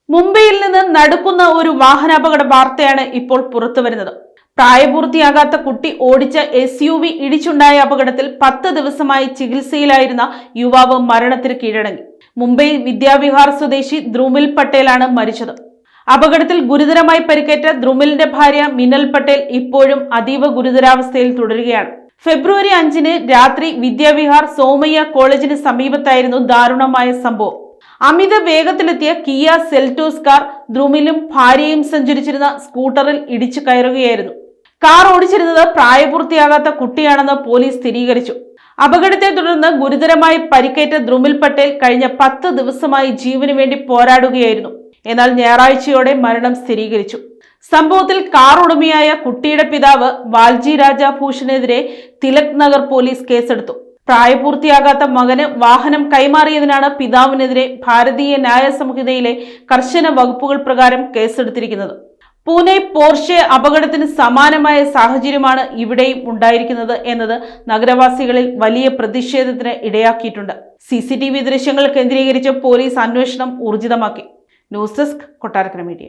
മുംബൈയിൽ നിന്ന് നടുക്കുന്ന ഒരു വാഹനാപകട വാർത്തയാണ് ഇപ്പോൾ പുറത്തുവരുന്നത്. പ്രായപൂർത്തിയാകാത്ത കുട്ടി ഓടിച്ച SUV ഇടിച്ചുണ്ടായ അപകടത്തിൽ 10 ദിവസമായി ചികിത്സയിലായിരുന്ന യുവാവ് മരണത്തിന് കീഴടങ്ങി. മുംബൈ വിദ്യാവിഹാർ സ്വദേശി ധ്രുമിൽ പട്ടേലാണ് മരിച്ചത്. അപകടത്തിൽ ഗുരുതരമായി പരിക്കേറ്റ ധ്രുമിലിന്റെ ഭാര്യ മിനൽ പട്ടേൽ ഇപ്പോഴും അതീവ ഗുരുതരാവസ്ഥയിൽ തുടരുകയാണ്. ഫെബ്രുവരി 5-ന് രാത്രി വിദ്യാവിഹാർ സോമയ്യ കോളേജിന് സമീപത്തായിരുന്നു ദാരുണമായ സംഭവം. അമിത വേഗത്തിലെത്തിയ കിയ സെൽറ്റോസ് കാർ ധ്രുമിലും ഭാര്യയും സഞ്ചരിച്ചിരുന്ന സ്കൂട്ടറിൽ ഇടിച്ചു കയറുകയായിരുന്നു. കാർ ഓടിച്ചിരുന്നത് പ്രായപൂർത്തിയാകാത്ത കുട്ടിയാണെന്ന് പോലീസ് സ്ഥിരീകരിച്ചു. അപകടത്തെ തുടർന്ന് ഗുരുതരമായി പരിക്കേറ്റ ധ്രുമിൽ പട്ടേൽ കഴിഞ്ഞ 10 ദിവസമായി ജീവന് വേണ്ടി പോരാടുകയായിരുന്നു. എന്നാൽ ഞായറാഴ്ചയോടെ മരണം സ്ഥിരീകരിച്ചു. സംഭവത്തിൽ കാർ ഉടമയായ കുട്ടിയുടെ പിതാവ് വാൽജി രാജഭൂഷണെതിരെ തിലക് നഗർ പോലീസ് കേസെടുത്തു. പ്രായപൂർത്തിയാകാത്ത മകന് വാഹനം കൈമാറിയതിനാണ് പിതാവിനെതിരെ ഭാരതീയ ന്യായ സംഹിതയിലെ കർശന വകുപ്പുകൾ പ്രകാരം കേസെടുത്തിരിക്കുന്നത്. പൂനെ പോർഷെ അപകടത്തിന് സമാനമായ സാഹചര്യമാണ് ഇവിടെയും ഉണ്ടായിരിക്കുന്നത് എന്നത് നഗരവാസികളിൽ വലിയ പ്രതിഷേധത്തിന് ഇടയാക്കിയിട്ടുണ്ട്. CCTV ദൃശ്യങ്ങൾ കേന്ദ്രീകരിച്ച് പോലീസ് അന്വേഷണം ഊർജിതമാക്കി. News desk, Kottarakkara media.